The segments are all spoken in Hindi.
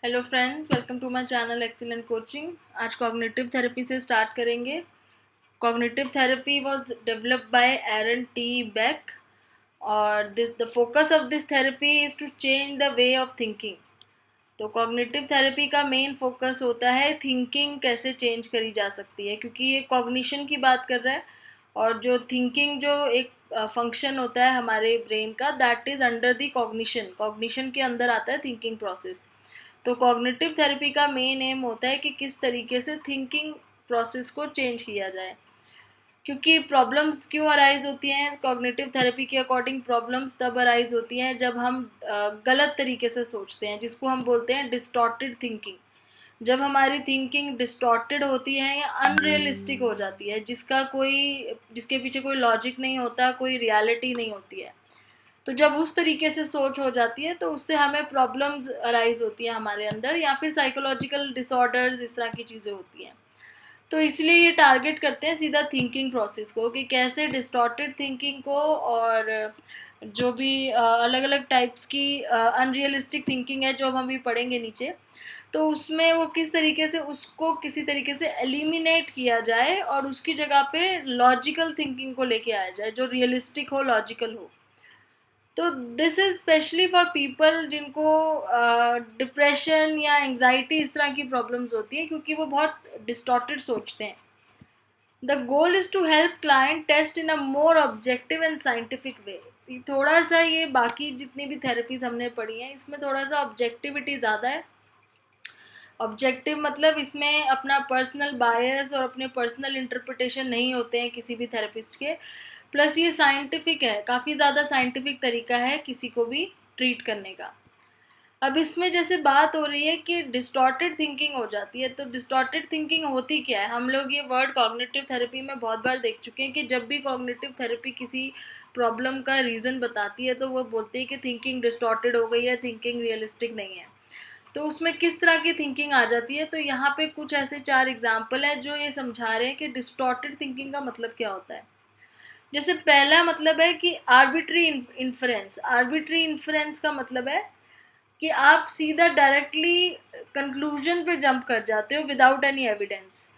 Hello friends, welcome to my channel excellent coaching. आज कॉग्निटिव थेरेपी से स्टार्ट करेंगे। Cognitive therapy was developed by Aaron T Beck और this the focus of this therapy is to change the way of thinking. तो कॉग्निटिव थेरेपी का मेन फोकस होता है थिंकिंग कैसे चेंज करी जा सकती है, क्योंकि ये कॉग्निशन की बात कर रहा है। और जो थिंकिंग जो एक फंक्शन होता है हमारे ब्रेन का, that is under the cognition. Cognition के अंदर आता है थिंकिंग प्रोसेस। तो कॉग्निटिव थेरेपी का मेन एम होता है कि किस तरीके से थिंकिंग प्रोसेस को चेंज किया जाए, क्योंकि प्रॉब्लम्स क्यों अराइज होती हैं कॉग्निटिव थेरेपी के अकॉर्डिंग। प्रॉब्लम्स तब अराइज होती हैं जब हम गलत तरीके से सोचते हैं, जिसको हम बोलते हैं डिस्टॉर्टेड थिंकिंग। जब हमारी थिंकिंग डिस्टॉर्टेड होती है या अनरियलिस्टिक हो जाती है, जिसके पीछे कोई लॉजिक नहीं होता, कोई रियलिटी नहीं होती है, तो जब उस तरीके से सोच हो जाती है तो उससे हमें प्रॉब्लम्स अराइज होती हैं हमारे अंदर, या फिर साइकोलॉजिकल डिसऑर्डर्स, इस तरह की चीज़ें होती हैं। तो इसलिए ये टारगेट करते हैं सीधा थिंकिंग प्रोसेस को, कि कैसे डिस्टॉर्टेड थिंकिंग को और जो भी अलग अलग टाइप्स की अनरियलिस्टिक थिंकिंग है जो हम अभी पढ़ेंगे नीचे, तो उसमें वो किस तरीके से उसको किसी तरीके से एलिमिनेट किया जाए और उसकी जगह पे लॉजिकल थिंकिंग को लेके आया जाए जो रियलिस्टिक हो, लॉजिकल हो। तो this is specially for people जिनको डिप्रेशन या एंजाइटी, इस तरह की प्रॉब्लम्स होती हैं, क्योंकि वो बहुत डिस्टॉर्टेड सोचते हैं। The goal is to help client test in a more objective and scientific way. थोड़ा सा ये बाकी जितनी भी थेरेपीज हमने पढ़ी हैं, इसमें थोड़ा सा ऑब्जेक्टिविटी ज़्यादा है। ऑब्जेक्टिव मतलब इसमें अपना पर्सनल बायस और अपने पर्सनल इंटरप्रिटेशन नहीं होते हैं किसी भी थेरेपिस्ट के। प्लस ये साइंटिफिक है, काफ़ी ज़्यादा साइंटिफिक तरीका है किसी को भी ट्रीट करने का। अब इसमें जैसे बात हो रही है कि डिस्टॉर्टेड थिंकिंग हो जाती है, तो डिस्टॉर्टेड थिंकिंग होती क्या है? हम लोग ये वर्ड कॉग्निटिव थेरेपी में बहुत बार देख चुके हैं कि जब भी कॉग्निटिव थेरेपी किसी प्रॉब्लम का रीज़न बताती है तो वो बोलते हैं कि थिंकिंग डिस्टॉर्टेड हो गई है, थिंकिंग रियलिस्टिक नहीं है। तो उसमें किस तरह की थिंकिंग आ जाती है, तो यहाँ पे कुछ ऐसे 4 एग्जाम्पल हैं जो ये समझा रहे हैं कि डिस्टॉर्टेड थिंकिंग का मतलब क्या होता है। जैसे पहला मतलब है कि आर्बिट्री इन्फरेंस। आर्बिट्री इन्फरेंस का मतलब है कि आप सीधा डायरेक्टली कंक्लूजन पे जंप कर जाते हो without any evidence.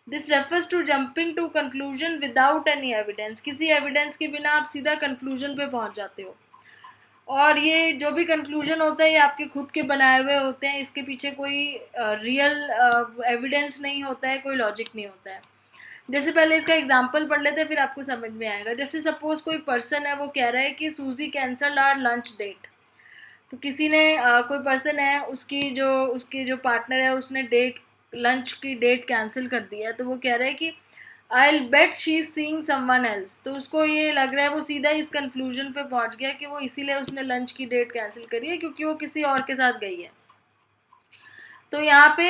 This refers to jumping to conclusion without any evidence. किसी एविडेंस के बिना आप सीधा कंक्लूजन पे पहुंच जाते हो, और ये जो भी कंक्लूजन होता है ये आपके खुद के बनाए हुए होते हैं, इसके पीछे कोई रियल एविडेंस नहीं होता है, कोई लॉजिक नहीं होता है। जैसे पहले इसका एग्जांपल पढ़ लेते हैं, फिर आपको समझ में आएगा। जैसे सपोज कोई पर्सन है, वो कह रहा है कि सूजी कैंसल्ड आवर लंच डेट। तो किसी ने कोई पर्सन है, उसकी जो पार्टनर है, उसने लंच की डेट कैंसिल कर दी है। तो वो कह रहा है कि I will bet she is seeing someone else. तो उसको ये लग रहा है, वो सीधा इस कंक्लूजन पे पहुंच गया कि वो इसीलिए उसने लंच की डेट कैंसिल करी है क्योंकि वो किसी और के साथ गई है। तो यहाँ पे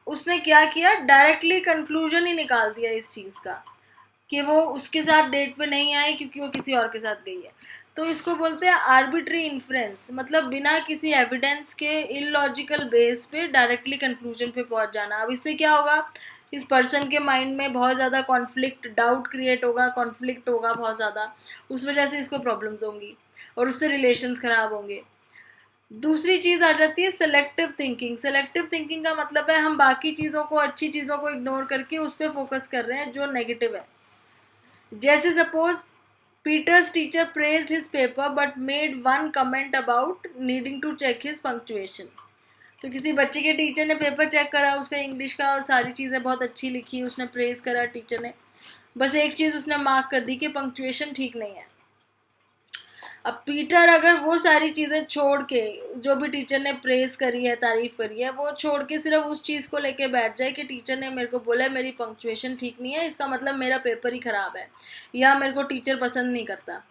उसने क्या किया, डायरेक्टली कंक्लूजन ही निकाल दिया इस चीज़ का कि वो उसके साथ डेट पे नहीं आई क्योंकि वो किसी और के साथ गई है। तो इसको बोलते हैं आर्बिट्री इन्फ्रेंस, मतलब बिना किसी एविडेंस के इलॉजिकल बेस पे डायरेक्टली कंक्लूजन पे पहुंच जाना। अब इससे क्या होगा, इस पर्सन के माइंड में बहुत ज़्यादा कॉन्फ्लिक्ट, डाउट क्रिएट होगा, कॉन्फ्लिक्ट होगा बहुत ज़्यादा। उस वजह से इसको प्रॉब्लम्स होंगी और उससे रिलेशंस खराब होंगे। दूसरी चीज़ आ जाती है सेलेक्टिव थिंकिंग। सेलेक्टिव थिंकिंग का मतलब है हम बाकी चीज़ों को, अच्छी चीज़ों को इग्नोर करके उस पर फोकस कर रहे हैं जो नेगेटिव है। जैसे suppose Peter's teacher praised his paper but made one comment about needing to check his punctuation. तो किसी बच्चे के टीचर ने पेपर चेक करा उसका इंग्लिश का, और सारी चीज़ें बहुत अच्छी लिखी, उसने प्रेज करा टीचर ने। बस एक चीज़ उसने मार्क कर दी कि पंक्चुएशन ठीक नहीं है। अब पीटर अगर वो सारी चीज़ें छोड़ के, जो भी टीचर ने प्रेस करी है, तारीफ करी है, वो छोड़ के सिर्फ उस चीज़ को लेके बैठ जाए कि टीचर ने मेरे को बोला है मेरी पंक्चुएशन ठीक नहीं है, इसका मतलब मेरा पेपर ही ख़राब है, या मेरे को टीचर पसंद नहीं करता।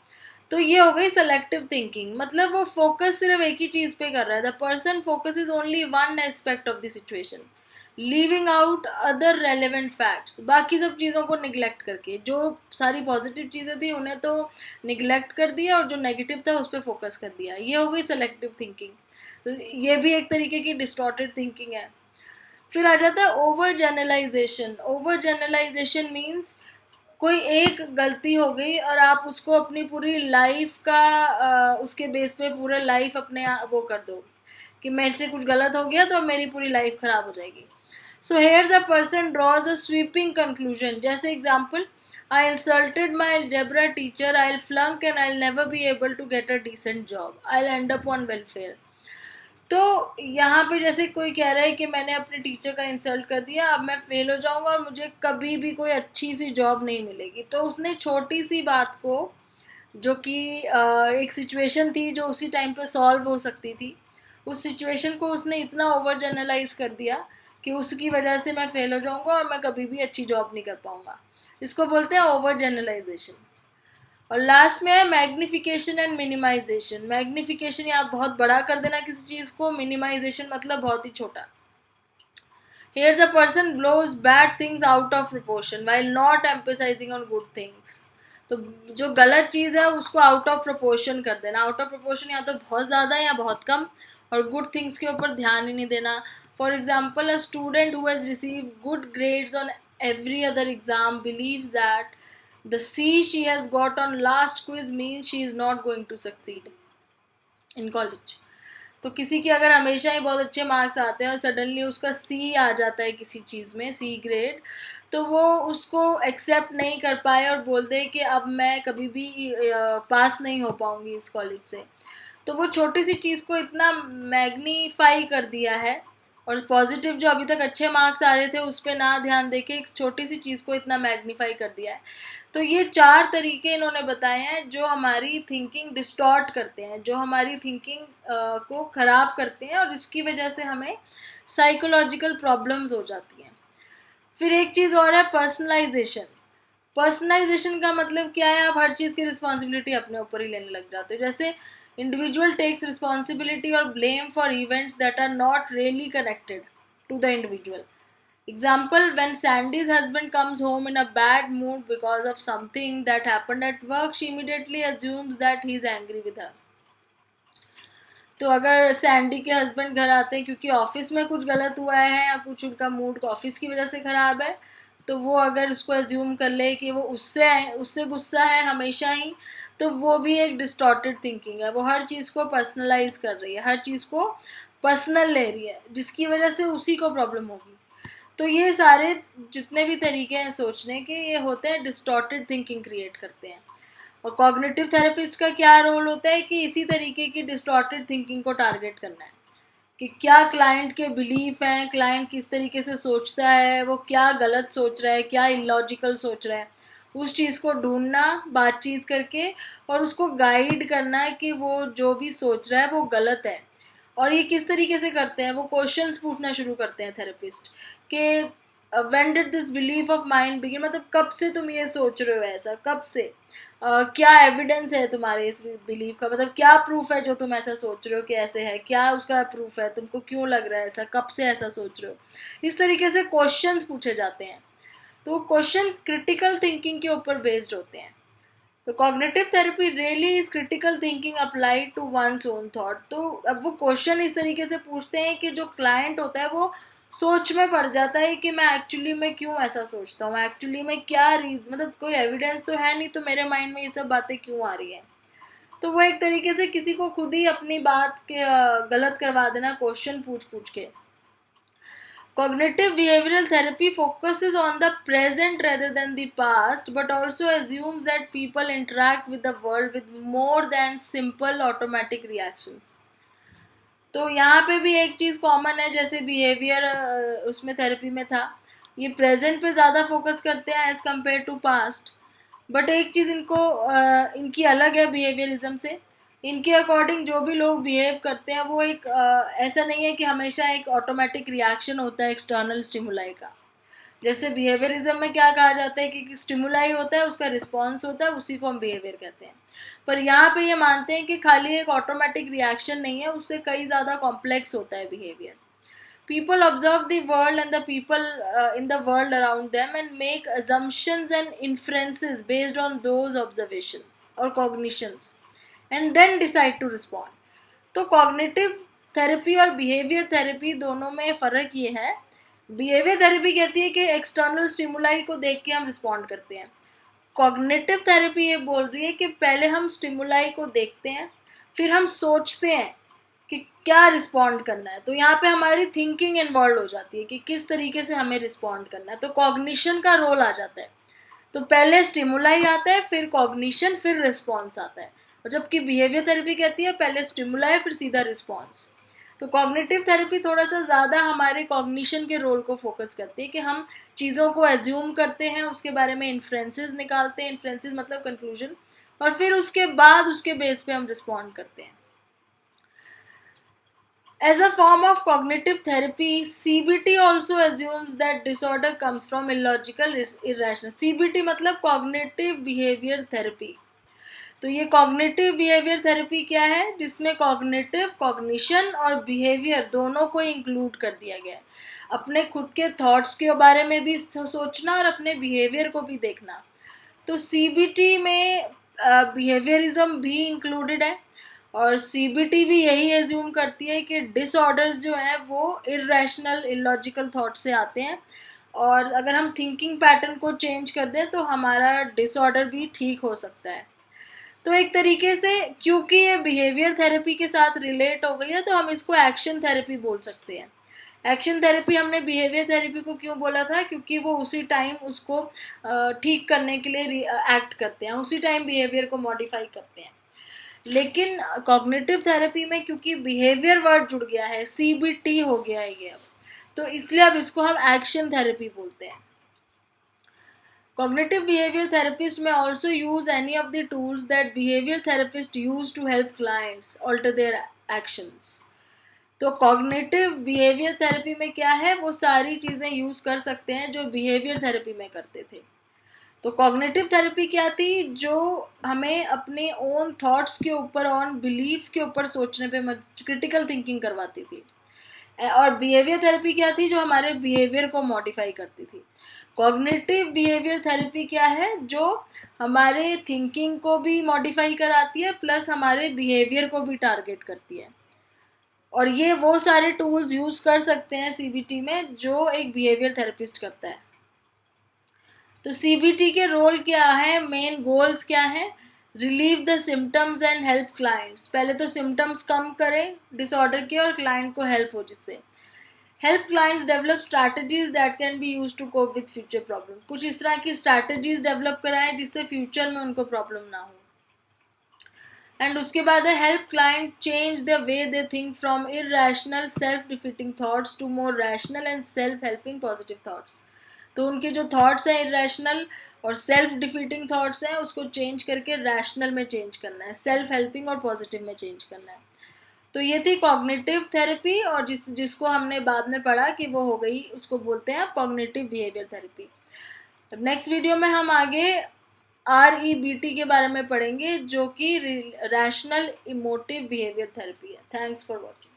तो ये हो गई सेलेक्टिव थिंकिंग। मतलब वो फोकस सिर्फ एक ही चीज़ पे कर रहा है। The person focus is only one aspect of the situation, leaving out other relevant facts. बाकी सब चीज़ों को निगलेक्ट करके, जो सारी पॉजिटिव चीज़ें थी उन्हें तो निगलेक्ट कर दिया और जो नेगेटिव था उस पर फोकस कर दिया। ये हो गई सेलेक्टिव थिंकिंग। तो ये भी एक तरीके की डिस्टॉर्टेड थिंकिंग है। फिर आ जाता है over generalisation. Over generalisation means कोई एक गलती हो गई और आप उसको अपनी पूरी लाइफ का उसके बेस पे पूरा लाइफ अपने वो कर दो कि मेरे से कुछ गलत हो गया तो अब मेरी पूरी लाइफ खराब हो जाएगी. So here's a person draws a sweeping conclusion. जैसे example, I insulted my algebra teacher, I'll flunk and I'll never be able to get a decent job. I'll end up on welfare. तो यहाँ पे जैसे कोई कह रहा है कि मैंने अपने टीचर का इंसल्ट कर दिया, अब मैं फेल हो जाऊँगा और मुझे कभी भी कोई अच्छी सी जॉब नहीं मिलेगी. तो उसने छोटी सी बात को, जो कि एक सिचुएशन थी जो उसी टाइम पे सॉल्व हो सकती थी, उस सिचुएशन को उसने इतना ओवर जनरलाइज कर दिया कि उसकी वजह से मैं फेल हो जाऊँगा और मैं कभी भी अच्छी जॉब नहीं कर पाऊँगा. इसको बोलते हैं ओवर जनरलाइजेशन. और लास्ट में है मैग्निफिकेशन एंड मिनिमाइजेशन. मैग्निफिकेशन या बहुत बड़ा कर देना किसी चीज़ को, मिनिमाइजेशन मतलब बहुत ही छोटा. Here's a person blows bad things out of proportion while not emphasizing on good things. तो जो गलत चीज़ है उसको आउट ऑफ प्रोपोर्शन कर देना. आउट ऑफ प्रोपोर्शन या तो बहुत ज़्यादा या बहुत कम, और गुड थिंग्स के ऊपर ध्यान ही नहीं देना. For example, a student who has receive good grades on every other exam believes that the C she has got on last quiz means she is not going to succeed in college. तो किसी के अगर हमेशा ही बहुत अच्छे मार्क्स आते हैं और सडनली उसका सी आ जाता है किसी चीज़ में, सी ग्रेड, तो वो उसको एक्सेप्ट नहीं कर पाए और बोल दे कि अब मैं कभी भी पास नहीं हो पाऊँगी इस कॉलेज से. तो वो छोटी सी चीज़ को इतना मैग्नीफाई कर दिया है, और पॉजिटिव जो अभी तक अच्छे मार्क्स आ रहे थे उस पर ना ध्यान देके एक छोटी सी चीज़ को इतना मैग्नीफाई कर दिया है. तो ये 4 तरीके इन्होंने बताए हैं जो हमारी थिंकिंग डिस्टॉर्ट करते हैं, जो हमारी थिंकिंग को ख़राब करते हैं, और इसकी वजह से हमें साइकोलॉजिकल प्रॉब्लम्स हो जाती हैं. फिर एक चीज़ और है पर्सनलाइजेशन. पर्सनलाइजेशन का मतलब क्या है? आप हर चीज़ की रिस्पॉन्सिबिलिटी अपने ऊपर ही लेने लग जाते हो. जैसे individual takes responsibility or blame for events that are not really connected to the individual. Example, when Sandy's husband comes home in a bad mood because of something that happened at work, she immediately assumes that he's angry with her. तो अगर सैंडी के हस्बैंड घर आते हैं क्योंकि ऑफिस में कुछ गलत हुआ है या कुछ उनका मूड ऑफिस की वजह से ख़राब है, तो वो अगर उसको एज्यूम कर ले कि वो उससे गुस्सा है हमेशा ही, तो वो भी एक डिस्टॉर्टेड थिंकिंग है. वो हर चीज़ को पर्सनलाइज कर रही है, हर चीज़ को पर्सनल ले रही है, जिसकी वजह से उसी को प्रॉब्लम होगी. तो ये सारे जितने भी तरीके हैं सोचने के, ये होते हैं डिस्टॉर्टेड थिंकिंग क्रिएट करते हैं. और कॉग्निटिव थेरेपिस्ट का क्या रोल होता है कि इसी तरीके की डिस्टॉर्टेड थिंकिंग को टारगेट करना है कि क्या क्लाइंट के बिलीफ हैं, क्लाइंट किस तरीके से सोचता है, वो क्या गलत सोच रहा है, क्या इलॉजिकल सोच रहा है, उस चीज़ को ढूंढना बातचीत करके, और उसको गाइड करना कि वो जो भी सोच रहा है वो गलत है. और ये किस तरीके से करते हैं? वो क्वेश्चंस पूछना शुरू करते हैं थेरेपिस्ट कि when did this belief of mind begin, मतलब कब से तुम ये सोच रहे हो ऐसा, कब से, क्या एविडेंस है तुम्हारे इस बिलीफ का, मतलब क्या प्रूफ है जो तुम ऐसा सोच रहे हो कि ऐसे है, क्या उसका प्रूफ है, तुमको क्यों लग रहा है ऐसा, कब से ऐसा सोच रहे हो. इस तरीके से क्वेश्चंस पूछे जाते हैं. तो क्वेश्चन क्रिटिकल थिंकिंग के ऊपर बेस्ड होते हैं. तो cognitive therapy really is critical thinking applied to one's own thought. तो अब वो क्वेश्चन इस तरीके से पूछते हैं कि जो क्लाइंट होता है वो सोच में पड़ जाता है कि मैं एक्चुअली में क्यों ऐसा सोचता हूँ, एक्चुअली में क्या रीज़न, मतलब कोई एविडेंस तो है नहीं, तो मेरे माइंड में ये सब बातें क्यों आ रही हैं. तो वो एक तरीके से किसी को खुद ही अपनी बात के गलत करवा देना क्वेश्चन पूछ पूछ के. Cognitive behavioral therapy focuses on the present rather than the past, but also assumes that people interact with the world with more than simple automatic reactions. तो यहाँ पे भी एक चीज़ कॉमन है, जैसे बिहेवियर उसमें थेरेपी में था, ये प्रेजेंट पे ज़्यादा फोकस करते हैं as compare to past. But एक चीज़ इनकी अलग है बिहेवियरिज्म से. इनके अकॉर्डिंग जो भी लोग बिहेव करते हैं वो एक ऐसा नहीं है कि हमेशा एक ऑटोमेटिक रिएक्शन होता है एक्सटर्नल स्टिमुलाई का. जैसे बिहेवियरिज्म में क्या कहा जाता है कि स्टिमुलाई होता है, उसका रिस्पॉन्स होता है, उसी को हम बिहेवियर कहते हैं. पर यहाँ पे ये मानते हैं कि खाली एक ऑटोमेटिक रिएक्शन नहीं है, उससे कई ज़्यादा कॉम्प्लेक्स होता है behaviour. People observe the world and the people in the world around them and make assumptions and inferences based on those observations or cognitions and then decide to respond. तो कॉग्निटिव थेरेपी और बिहेवियर थेरेपी दोनों में फ़र्क ये है. बिहेवियर थेरेपी कहती है कि एक्सटर्नल स्टिमुलाई को देख के हम रिस्पॉन्ड करते हैं. कॉग्निटिव थेरेपी ये बोल रही है कि पहले हम स्टिमुलाई को देखते हैं, फिर हम सोचते हैं कि क्या रिस्पॉन्ड करना है। तो यहाँ पे हमारी थिंकिंग इन्वॉल्व हो जाती है कि किस तरीके से हमें रिस्पॉन्ड करना है, तो कॉग्निशन का रोल आ जाता है। तो पहले स्टिमुलाई आता है, फिर कॉग्निशन, फिर रिस्पॉन्स आता है। और जबकि बिहेवियर थेरेपी कहती है पहले स्टिमुलाई फिर सीधा रिस्पॉन्स। तो कॉग्निटिव थेरेपी थोड़ा सा ज़्यादा हमारे कॉग्निशन के रोल को फोकस करती है कि हम चीज़ों को एज्यूम करते हैं, उसके बारे में इन्फ्रेंसेस निकालते हैं, इन्फ्रेंसेस मतलब कंक्लूजन, और फिर उसके बाद उसके बेस पे हम रिस्पॉन्ड करते हैं। As a form of cognitive therapy, CBT also assumes that disorder comes from illogical, irrational. CBT मतलब cognitive behavior therapy। तो ये कॉग्निटिव बिहेवियर थेरेपी क्या है, जिसमें कॉग्निटिव, कॉग्निशन और बिहेवियर दोनों को इंक्लूड कर दिया गया है। अपने खुद के थॉट्स के बारे में भी सोचना और अपने बिहेवियर को भी देखना। तो सीबीटी में बिहेवियरिज्म भी इंक्लूडेड है, और सीबीटी भी यही एज्यूम करती है कि डिसऑर्डर्स जो हैं वो इर्रेशनल, इलॉजिकल थॉट से आते हैं, और अगर हम थिंकिंग पैटर्न को चेंज कर दें तो हमारा डिसऑर्डर भी ठीक हो सकता है। तो एक तरीके से क्योंकि ये बिहेवियर थेरेपी के साथ रिलेट हो गई है तो हम इसको एक्शन थेरेपी बोल सकते हैं। एक्शन थेरेपी हमने बिहेवियर थेरेपी को क्यों बोला था, क्योंकि वो उसी टाइम उसको ठीक करने के लिए एक्ट करते हैं, उसी टाइम बिहेवियर को मॉडिफाई करते हैं। लेकिन कॉग्निटिव थेरेपी में क्योंकि बिहेवियर वर्ड जुड़ गया है, सीबीटी हो गया है ये अब, तो इसलिए अब इसको हम एक्शन थेरेपी बोलते हैं। Cognitive behavior therapists may also use any of the tools that behavior therapists use to help clients alter their actions. तो कॉग्निटिव बिहेवियर थेरेपी में क्या है, वो सारी चीज़ें यूज़ कर सकते हैं जो बिहेवियर थेरेपी में करते थे। तो कॉग्निटिव थेरेपी क्या थी, जो हमें अपने ओन थॉट्स के ऊपर, ऑन बिलीफ के ऊपर सोचने पे क्रिटिकल थिंकिंग करवाती थी। और बिहेवियर थेरेपी क्या थी, जो हमारे बिहेवियर को मॉडिफाई करती थी। कॉग्निटिव बिहेवियर थेरेपी क्या है, जो हमारे थिंकिंग को भी मॉडिफाई कराती है प्लस हमारे बिहेवियर को भी टारगेट करती है। और ये वो सारे टूल्स यूज़ कर सकते हैं सीबीटी में जो एक बिहेवियर थेरेपिस्ट करता है। तो सीबीटी के रोल क्या है, मेन गोल्स क्या है, relieve the symptoms and help clients. पहले तो सिम्टम्स कम करें डिसऑर्डर के और क्लाइंट को हेल्प हो, जिससे help clients develop strategies that can be use to cope with future problem. कुछ इस तरह की स्ट्रैटेजीज डेवलप कराएं जिससे फ्यूचर में उनको प्रॉब्लम ना हो। एंड उसके बाद है help client change the way they think from irrational self defeating thoughts to more rational and self helping positive thoughts. तो उनके जो थॉट्स हैं इरैशनल और सेल्फ डिफीटिंग थॉट्स हैं, उसको चेंज करके रैशनल में चेंज करना है, सेल्फ हेल्पिंग और पॉजिटिव में चेंज करना है। तो ये थी कॉग्निटिव थेरेपी, और जिसको हमने बाद में पढ़ा कि वो हो गई, उसको बोलते हैं cognitive behaviour therapy. Next video में हम आगे REBT के बारे में पढ़ेंगे, जो कि रैशनल इमोटिव बिहेवियर थेरेपी है। Thanks for watching.